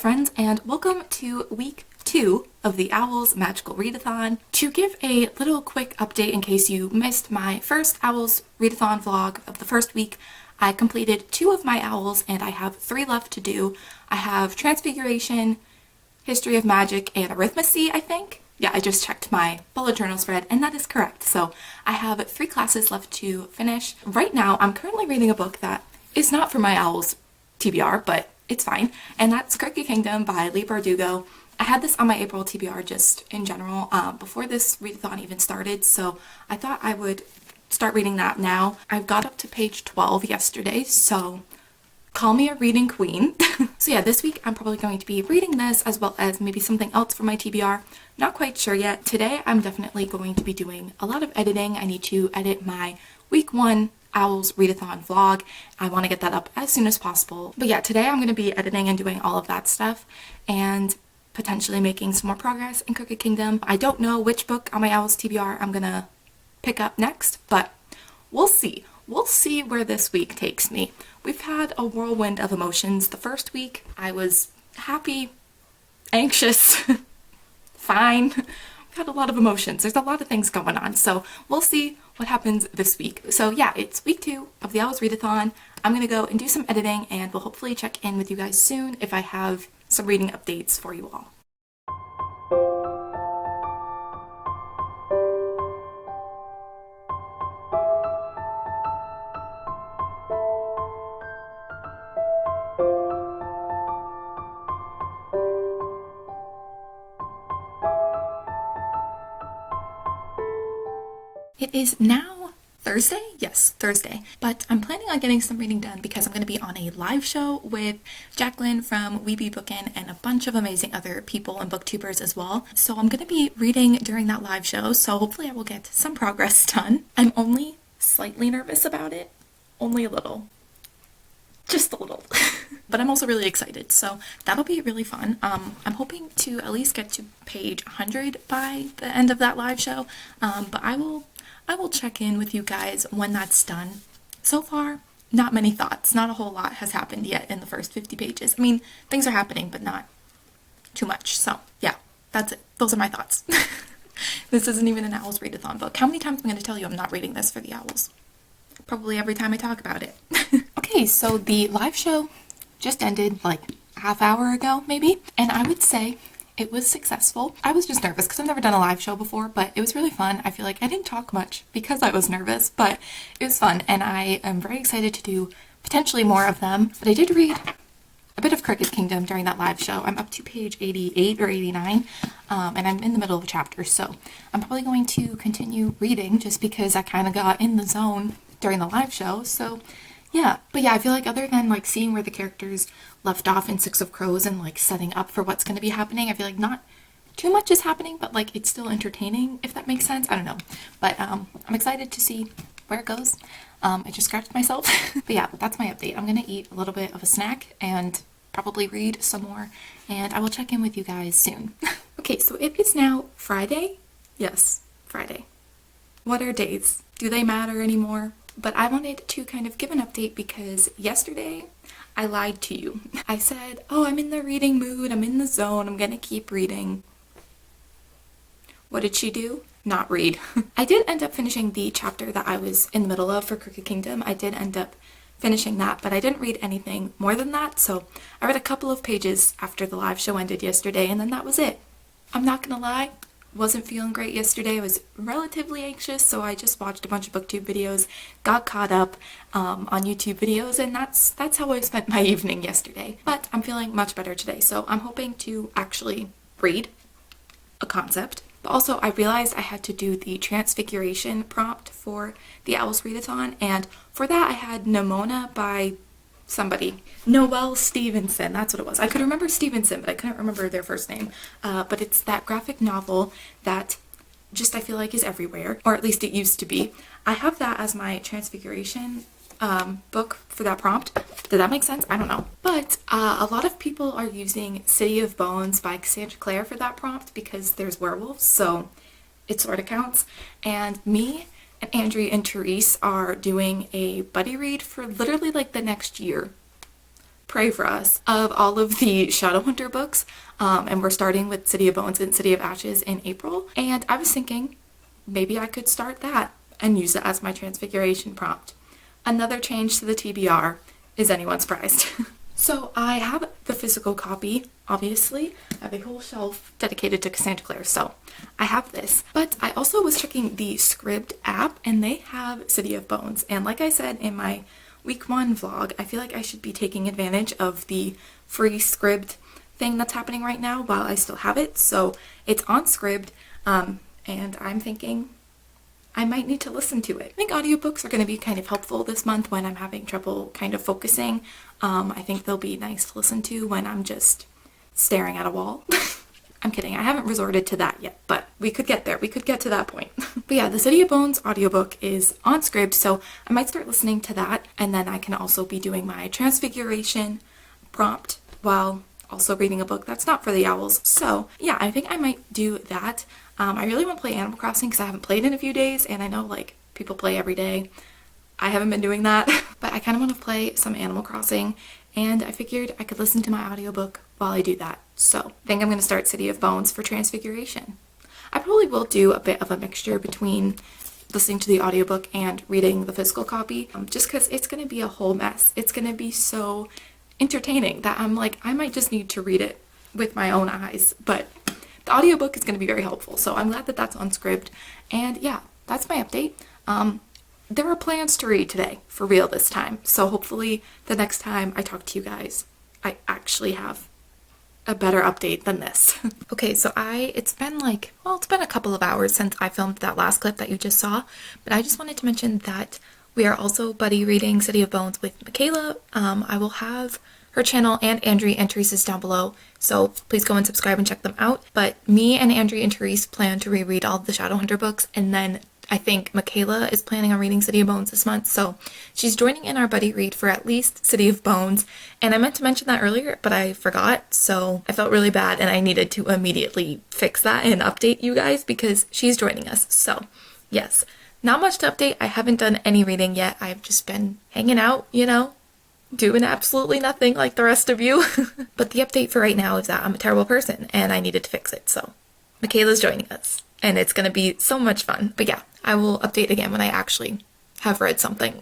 friends, and welcome to week 2 of the OWLS Magical Readathon. To give a little quick update in case you missed my first OWLS Readathon vlog of the first week, I completed 2 of my OWLS and I have 3 left to do. I have Transfiguration, History of Magic, and Arithmancy, I think. Yeah, I just checked my bullet journal spread and that is correct. So I have 3 classes left to finish. Right now, I'm currently reading a book that is not for my OWLS TBR, but it's fine, and that's Crooked Kingdom by Leigh Bardugo. I had this on my April TBR just in general before this readathon even started, so I thought I would start reading that now. I got up to page 12 yesterday, so call me a reading queen. So yeah, this week I'm probably going to be reading this as well as maybe something else for my TBR. Not quite sure yet. Today I'm definitely going to be doing a lot of editing. I need to edit my week 1 OWLS Readathon vlog. I want to get that up as soon as possible. But yeah, today I'm going to be editing and doing all of that stuff and potentially making some more progress in Crooked Kingdom. I don't know which book on my OWLS TBR I'm going to pick up next, but we'll see. We'll see where this week takes me. We've had a whirlwind of emotions. The first week I was happy, anxious, fine. We've had a lot of emotions. There's a lot of things going on, so we'll see what happens this week. So yeah, it's week 2 of the OWLS Readathon. I'm gonna go and do some editing and we'll hopefully check in with you guys soon if I have some reading updates for you all. It is now Thursday? Yes, Thursday. But I'm planning on getting some reading done because I'm going to be on a live show with Jacqueline from Weeby Bookin and a bunch of amazing other people and booktubers as well. So I'm going to be reading during that live show, so hopefully I will get some progress done. I'm only slightly nervous about it. Only a little. Just a little. But I'm also really excited, so that'll be really fun. I'm hoping to at least get to page 100 by the end of that live show, but I will check in with you guys when that's done. So far, not many thoughts. Not a whole lot has happened yet in the first 50 pages. I mean, things are happening, but not too much. So yeah, that's it. Those are my thoughts. This isn't even an OWLS Readathon book. How many times am I going to tell you I'm not reading this for the OWLS? Probably every time I talk about it. Okay, so the live show just ended like a half hour ago, maybe. And I would say it was successful. I was just nervous because I've never done a live show before, but it was really fun. I feel like I didn't talk much because I was nervous, but it was fun and I am very excited to do potentially more of them. But I did read a bit of Crooked Kingdom during that live show. I'm up to page 88 or 89 and I'm in the middle of a chapter, so I'm probably going to continue reading just because I kind of got in the zone during the live show. So yeah, but yeah, I feel like other than like seeing where the characters left off in Six of Crows and like setting up for what's going to be happening, I feel like not too much is happening, but like it's still entertaining, if that makes sense. I don't know, but I'm excited to see where it goes. I just scratched myself. But yeah, that's my update. I'm gonna eat a little bit of a snack and probably read some more, and I will check in with you guys soon. Okay, so it is now Friday. Yes, Friday. What are days? Do they matter anymore? But I wanted to kind of give an update because yesterday I lied to you. I said, oh, I'm in the reading mood, I'm in the zone, I'm gonna keep reading. What did she do? Not read. I did end up finishing the chapter that I was in the middle of for Crooked Kingdom. I did end up finishing that, but I didn't read anything more than that, so I read a couple of pages after the live show ended yesterday, and then that was it. I'm not gonna lie. Wasn't feeling great yesterday. I was relatively anxious, so I just watched a bunch of booktube videos, got caught up on YouTube videos, and that's how I spent my evening yesterday. But I'm feeling much better today, so I'm hoping to actually read a concept. But also, I realized I had to do the Transfiguration prompt for the OWLS Readathon, and for that I had Nimona by somebody. Noelle Stevenson, that's what it was. I could remember Stevenson, but I couldn't remember their first name. But it's that graphic novel that just I feel like is everywhere, or at least it used to be. I have that as my Transfiguration book for that prompt. Did that make sense? I don't know. But a lot of people are using City of Bones by Cassandra Clare for that prompt because there's werewolves, so it sort of counts. And me and Andrea and Therese are doing a buddy read for literally like the next year. pray for us, of all of the Shadowhunter books. And we're starting with City of Bones and City of Ashes in April. And I was thinking maybe I could start that and use it as my transfiguration prompt. Another change to the TBR. Is anyone surprised? So I have the physical copy, obviously. I have a whole shelf dedicated to Cassandra Clare, so I have this. But I also was checking the Scribd app, and they have City of Bones. And like I said in my week 1 vlog, I feel like I should be taking advantage of the free Scribd thing that's happening right now while I still have it. So it's on Scribd, and I'm thinking I might need to listen to it. I think audiobooks are going to be kind of helpful this month when I'm having trouble kind of focusing. I think they'll be nice to listen to when I'm just staring at a wall. I'm kidding, I haven't resorted to that yet, but we could get there. We could get to that point. But yeah, the City of Bones audiobook is on Scribd, so I might start listening to that, and then I can also be doing my transfiguration prompt while also reading a book that's not for the owls. So yeah, I think I might do that. I really want to play Animal Crossing because I haven't played in a few days, and I know like people play every day. I haven't been doing that, but I kind of want to play some Animal Crossing, and I figured I could listen to my audiobook while I do that. So I think I'm going to start City of Bones for Transfiguration. I probably will do a bit of a mixture between listening to the audiobook and reading the physical copy, just because it's going to be a whole mess. It's going to be so entertaining that I'm like, I might just need to read it with my own eyes, but the audiobook is going to be very helpful, so I'm glad that that's on Scribd. And yeah, that's my update. There are plans to read today, for real this time, so hopefully the next time I talk to you guys, I actually have a better update than this. Okay, so it's been a couple of hours since I filmed that last clip that you just saw, but I just wanted to mention that we are also buddy reading City of Bones with Michaela. I will have her channel and Andrie and Teresa's down below, so please go and subscribe and check them out. But me and Andrie and Therese plan to reread all of the Shadowhunter books, and then I think Michaela is planning on reading City of Bones this month, so she's joining in our buddy read for at least City of Bones. And I meant to mention that earlier, but I forgot, so I felt really bad and I needed to immediately fix that and update you guys because she's joining us. So yes, not much to update. I haven't done any reading yet. I've just been hanging out, you know, doing absolutely nothing like the rest of you. But the update for right now is that I'm a terrible person and I needed to fix it, so Michaela's joining us. And it's going to be so much fun. But yeah, I will update again when I actually have read something.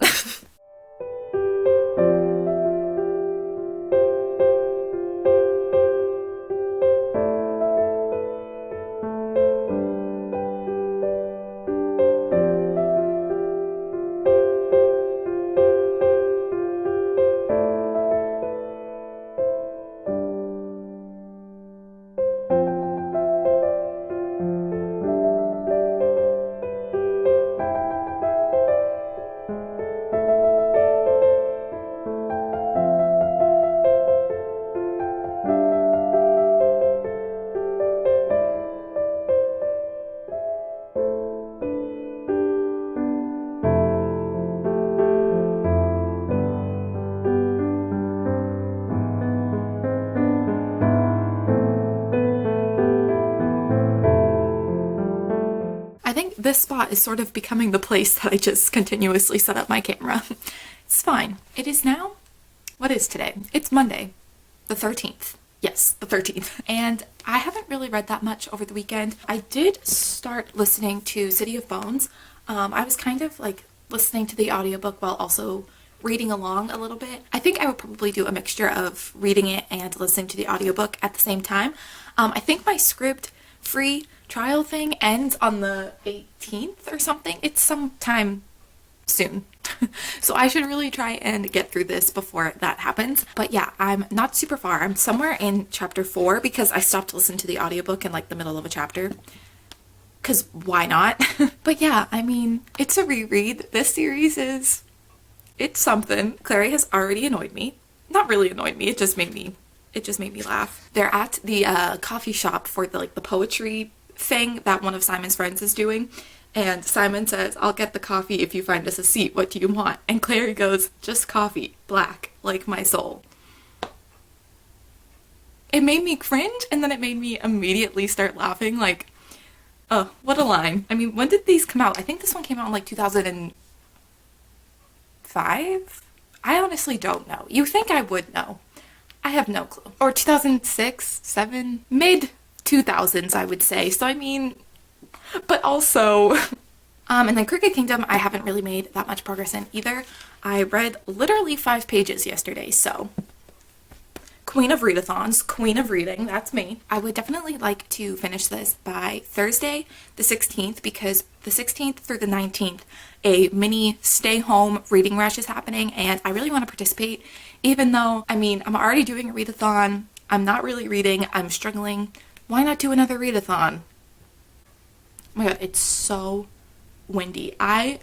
I think this spot is sort of becoming the place that I just continuously set up my camera. It's fine. It is now, what is today? It's Monday, the 13th. Yes, the 13th. And I haven't really read that much over the weekend. I did start listening to City of Bones. I was kind of like listening to the audiobook while also reading along a little bit. I think I would probably do a mixture of reading it and listening to the audiobook at the same time. I think my Scribd free trial thing ends on the 18th or something. It's sometime soon. So I should really try and get through this before that happens. But yeah, I'm not super far. I'm somewhere in chapter 4 because I stopped listening to the audiobook in like the middle of a chapter. Because why not? But yeah, I mean, it's a reread. This series it's something. Clary has already annoyed me. Not really annoyed me, it just made me laugh. They're at the coffee shop for the poetry thing that one of Simon's friends is doing, and Simon says, "I'll get the coffee if you find us a seat. What do you want?" And Clary goes, "Just coffee, black, like my soul." It made me cringe, and then it made me immediately start laughing, like, oh, what a line. I mean, when did these come out? I think this one came out in like 2005? I honestly don't know. You think I would know. I have no clue. Or 2006, 7, mid 2000s, I would say. So I mean, but also, and then Crooked Kingdom, I haven't really made that much progress in either. I read literally 5 pages yesterday, so queen of readathons, queen of reading, that's me. I would definitely like to finish this by Thursday, the 16th, because the 16th through the 19th, a mini stay home reading rush is happening, and I really want to participate, even though, I mean, I'm already doing a readathon. I'm not really reading. I'm struggling. Why not do another readathon? Oh my god, it's so windy. I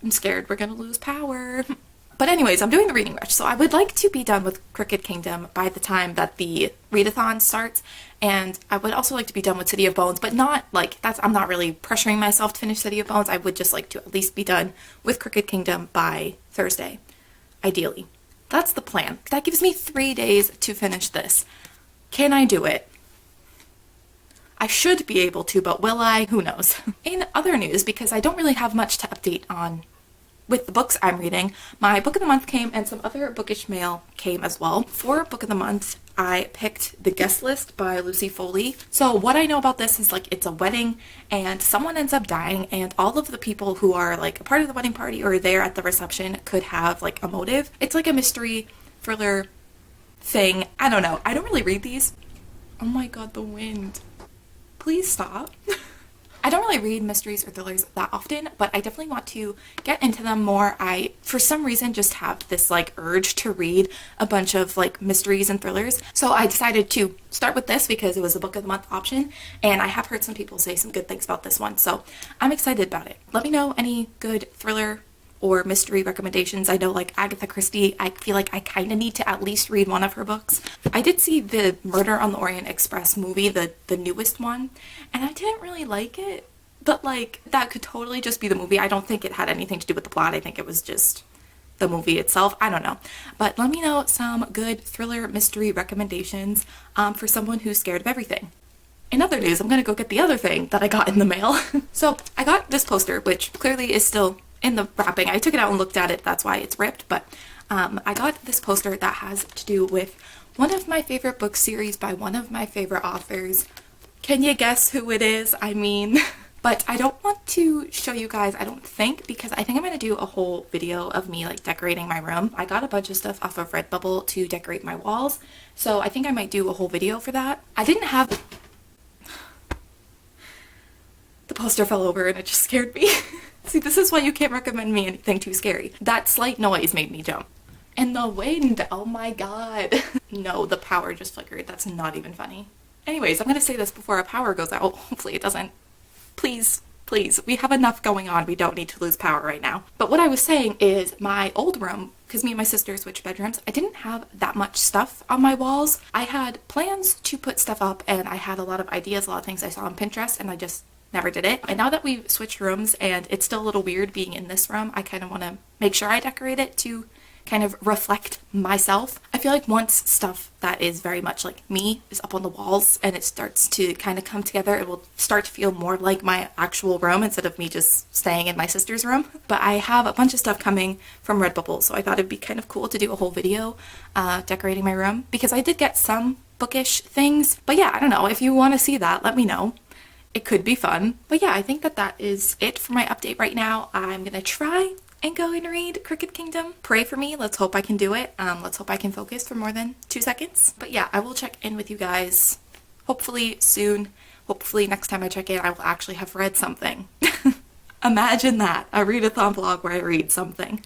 am scared we're gonna lose power. But anyways, I'm doing the reading rush, so I would like to be done with Crooked Kingdom by the time that the readathon starts, and I would also like to be done with City of Bones, but not like I'm not really pressuring myself to finish City of Bones. I would just like to at least be done with Crooked Kingdom by Thursday, ideally. That's the plan. That gives me 3 days to finish this. Can I do it? I should be able to, but will I? Who knows? In other news, because I don't really have much to update on with the books I'm reading, my book of the month came and some other bookish mail came as well. For book of the month, I picked The Guest List by Lucy Foley. So what I know about this is like it's a wedding and someone ends up dying, and all of the people who are like a part of the wedding party or there at the reception could have like a motive. It's like a mystery thriller thing. I don't know. I don't really read these. Oh my god, the wind. Please stop. I don't really read mysteries or thrillers that often, but I definitely want to get into them more. I, for some reason, just have this like urge to read a bunch of like mysteries and thrillers. So I decided to start with this because it was a book of the month option, and I have heard some people say some good things about this one. So I'm excited about it. Let me know any good thriller or mystery recommendations. I know like Agatha Christie, I feel like I kind of need to at least read one of her books. I did see the Murder on the Orient Express movie, the newest one, and I didn't really like it, but like that could totally just be the movie. I don't think it had anything to do with the plot. I think it was just the movie itself. I don't know, but let me know some good thriller mystery recommendations for someone who's scared of everything. In other news, I'm gonna go get the other thing that I got in the mail. So I got this poster, which clearly is still in the wrapping. I took it out and looked at it, that's why it's ripped, but I got this poster that has to do with one of my favorite book series by one of my favorite authors. Can you guess who it is? I mean, but I don't want to show you guys, I don't think, because I think I'm going to do a whole video of me like decorating my room. I got a bunch of stuff off of Redbubble to decorate my walls, so I think I might do a whole video for that. I didn't have... The poster fell over and it just scared me. See, this is why you can't recommend me anything too scary. That slight noise made me jump. And the wind, oh my god. No, the power just flickered. That's not even funny. Anyways, I'm gonna say this before our power goes out. Hopefully it doesn't. Please, please. We have enough going on. We don't need to lose power right now. But what I was saying is my old room, because me and my sister switched bedrooms, I didn't have that much stuff on my walls. I had plans to put stuff up, and I had a lot of ideas, a lot of things I saw on Pinterest, and I just never did it. And now that we've switched rooms and it's still a little weird being in this room, I kind of want to make sure I decorate it to kind of reflect myself. I feel like once stuff that is very much like me is up on the walls and it starts to kind of come together, it will start to feel more like my actual room instead of me just staying in my sister's room. But I have a bunch of stuff coming from Redbubble, so I thought it'd be kind of cool to do a whole video decorating my room, because I did get some bookish things. But yeah, I don't know, if you want to see that, let me know. It could be fun. But yeah, I think that is it for my update right now. I'm gonna try and go and read Crooked Kingdom. Pray for me. Let's hope I can do it. Let's hope I can focus for more than 2 seconds. But yeah, I will check in with you guys hopefully soon. Hopefully next time I check in, I will actually have read something. Imagine that, a readathon vlog where I read something.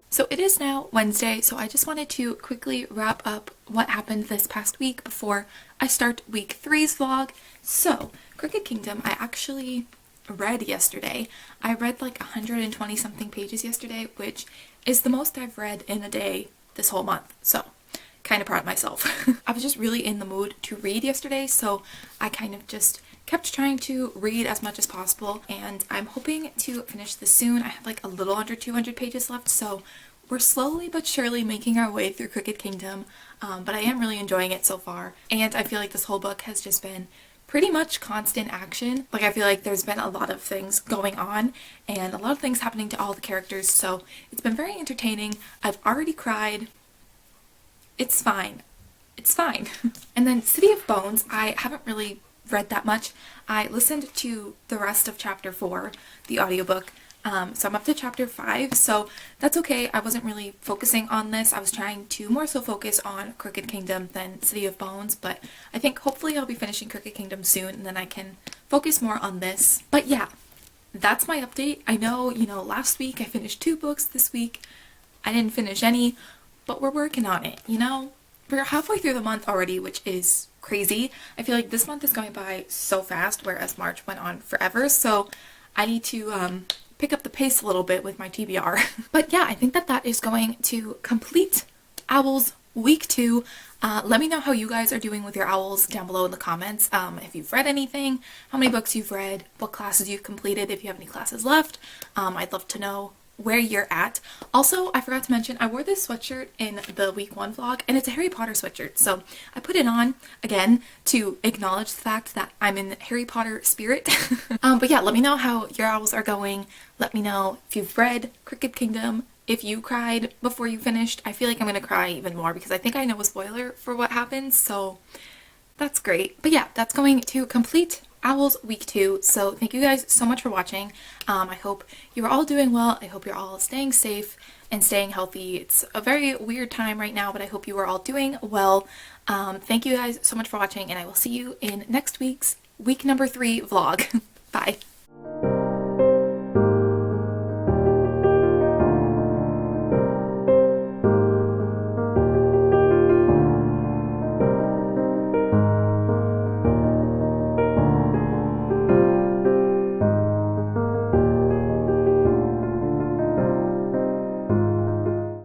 So it is now Wednesday, so I just wanted to quickly wrap up what happened this past week before I start week 3's vlog. So, Crooked Kingdom, I actually read yesterday. I read like 120 something pages yesterday, which is the most I've read in a day this whole month. So, kind of proud of myself. I was just really in the mood to read yesterday, so I kind of just kept trying to read as much as possible, and I'm hoping to finish this soon. I have like a little under 200 pages left, so we're slowly but surely making our way through Crooked Kingdom, but I am really enjoying it so far, and I feel like this whole book has just been pretty much constant action. Like, I feel like there's been a lot of things going on and a lot of things happening to all the characters, so it's been very entertaining. I've already cried. It's fine. It's fine. And then City of Bones, I haven't really read that much. I listened to the rest of chapter 4, the audiobook, so I'm up to chapter 5, so that's okay. I wasn't really focusing on this. I was trying to more so focus on Crooked Kingdom than City of Bones, but I think hopefully I'll be finishing Crooked Kingdom soon and then I can focus more on this. But yeah, that's my update. I know, last week I finished 2 books. This week I didn't finish any, but we're working on it, We're halfway through the month already, which is crazy. I feel like this month is going by so fast, whereas March went on forever, so I need to pick up the pace a little bit with my TBR. But yeah, I think that is going to complete OWLS week 2. Let me know how you guys are doing with your OWLS down below in the comments. If you've read anything, how many books you've read, what classes you've completed, if you have any classes left. I'd love to know where you're at. Also, I forgot to mention, I wore this sweatshirt in the week 1 vlog, and it's a Harry Potter sweatshirt, so I put it on again to acknowledge the fact that I'm in Harry Potter spirit. But yeah, let me know how your OWLS are going. Let me know if you've read Crooked Kingdom, if you cried before you finished. I feel like I'm gonna cry even more because I think I know a spoiler for what happens, so that's great. But yeah, that's going to complete OWLS week 2, so thank you guys so much for watching. I hope you're all doing well. I hope you're all staying safe and staying healthy. It's a very weird time right now, but I hope you are all doing well. Thank you guys so much for watching, and I will see you in next week's week number 3 vlog. Bye.